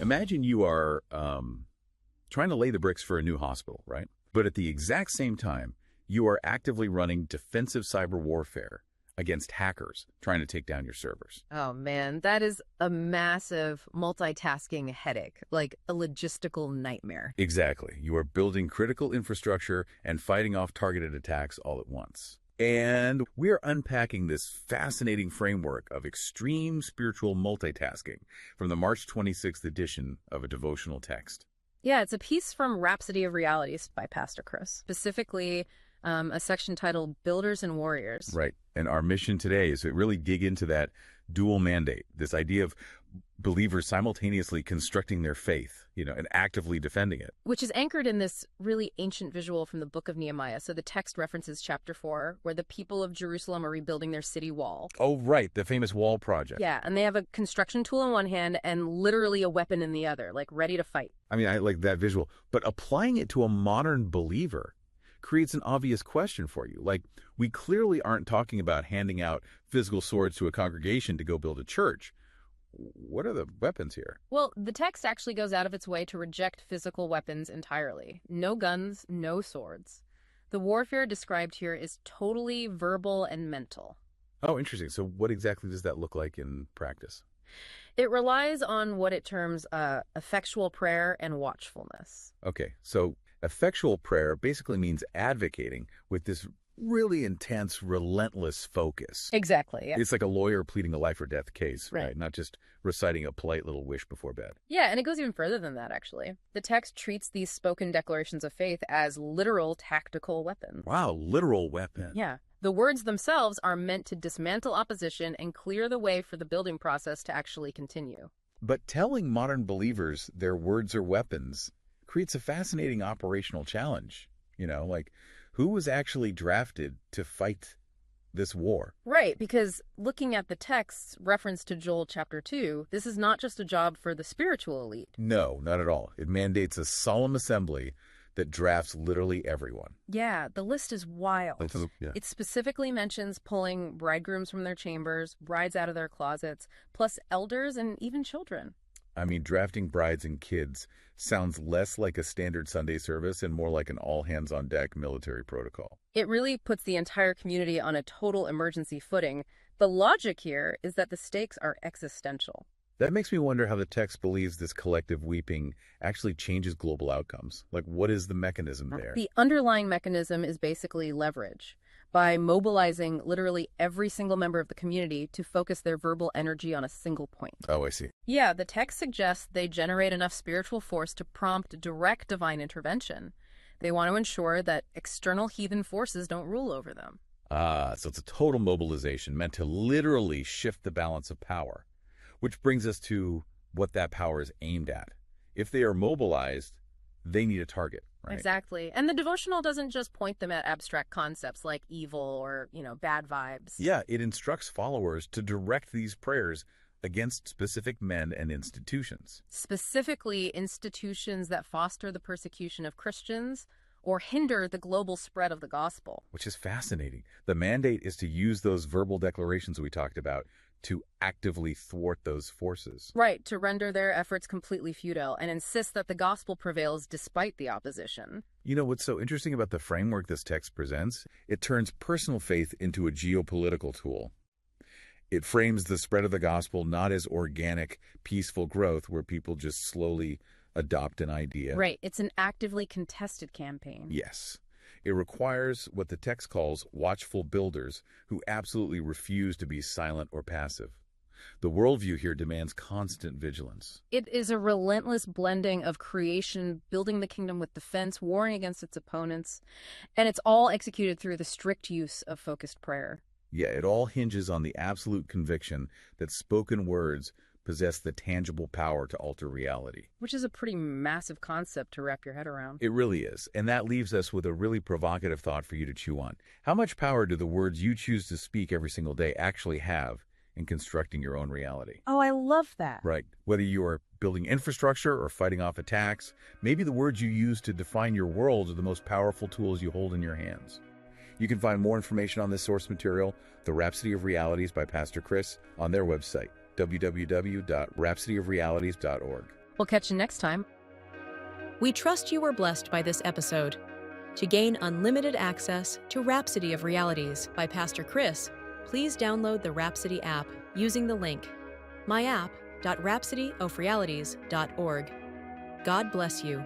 Imagine you are trying to lay the bricks for a new hospital, right? But at the exact same time, you are actively running defensive cyber warfare against hackers trying to take down your servers. Oh man, that is a massive multitasking headache, like a logistical nightmare. Exactly. You are building critical infrastructure and fighting off targeted attacks all at once. And we're unpacking this fascinating framework of extreme spiritual multitasking from the March 26th edition of a devotional text. Yeah, it's a piece from Rhapsody of Realities by Pastor Chris, specifically a section titled Builders and Warriors. Right. And our mission today is to really dig into that dual mandate, this idea of believers simultaneously constructing their faith, and actively defending it. Which is anchored in this really ancient visual from the book of Nehemiah. So the text references chapter 4, where the people of Jerusalem are rebuilding their city wall. Oh, right. The famous wall project. Yeah, and they have a construction tool in one hand and literally a weapon in the other, like ready to fight. I mean, I like that visual. But applying it to a modern believer creates an obvious question for you. Like, we clearly aren't talking about handing out physical swords to a congregation to go build a church. What are the weapons here? Well, the text actually goes out of its way to reject physical weapons entirely. No guns, no swords. The warfare described here is totally verbal and mental. Oh, interesting. So what exactly does that look like in practice? It relies on what it terms effectual prayer and watchfulness. Okay, so effectual prayer basically means advocating with this really intense, relentless focus. Exactly. Yeah. It's like a lawyer pleading a life or death case, Right. Not just reciting a polite little wish before bed. Yeah, and it goes even further than that, actually. The text treats these spoken declarations of faith as literal tactical weapons. Wow, literal weapon. Yeah. The words themselves are meant to dismantle opposition and clear the way for the building process to actually continue. But telling modern believers their words are weapons creates a fascinating operational challenge. Like, who was actually drafted to fight this war? Right, because looking at the text's reference to Joel chapter 2, this is not just a job for the spiritual elite. No, not at all. It mandates a solemn assembly that drafts literally everyone. Yeah, the list is wild. Yeah. It specifically mentions pulling bridegrooms from their chambers, brides out of their closets, plus elders and even children. I mean, drafting brides and kids sounds less like a standard Sunday service and more like an all-hands-on-deck military protocol. It really puts the entire community on a total emergency footing. The logic here is that the stakes are existential. That makes me wonder how the text believes this collective weeping actually changes global outcomes. Like, what is the mechanism there? The underlying mechanism is basically leverage. By mobilizing literally every single member of the community to focus their verbal energy on a single point. Oh, I see. Yeah, the text suggests they generate enough spiritual force to prompt direct divine intervention. They want to ensure that external heathen forces don't rule over them. So it's a total mobilization meant to literally shift the balance of power, which brings us to what that power is aimed at. If they are mobilized, they need a target. Right? Exactly. And the devotional doesn't just point them at abstract concepts like evil or, bad vibes. Yeah, it instructs followers to direct these prayers against specific men and institutions. Specifically, institutions that foster the persecution of Christians or hinder the global spread of the gospel. Which is fascinating. The mandate is to use those verbal declarations we talked about to actively thwart those forces. Right, to render their efforts completely futile and insist that the gospel prevails despite the opposition. What's so interesting about the framework this text presents? It turns personal faith into a geopolitical tool. It frames the spread of the gospel not as organic, peaceful growth where people just slowly adopt an idea. Right, it's an actively contested campaign. Yes. It requires what the text calls watchful builders who absolutely refuse to be silent or passive. The worldview here demands constant vigilance. It is a relentless blending of creation, building the kingdom with defense, warring against its opponents, and it's all executed through the strict use of focused prayer. Yeah, it all hinges on the absolute conviction that spoken words possess the tangible power to alter reality. Which is a pretty massive concept to wrap your head around. It really is. And that leaves us with a really provocative thought for you to chew on. How much power do the words you choose to speak every single day actually have in constructing your own reality? Oh, I love that. Right. Whether you are building infrastructure or fighting off attacks, maybe the words you use to define your world are the most powerful tools you hold in your hands. You can find more information on this source material, The Rhapsody of Realities by Pastor Chris, on their website, www.rhapsodyofrealities.org. We'll catch you next time. We trust you were blessed by this episode. To gain unlimited access to Rhapsody of Realities by Pastor Chris, please download the Rhapsody app using the link myapp.rhapsodyofrealities.org. God bless you.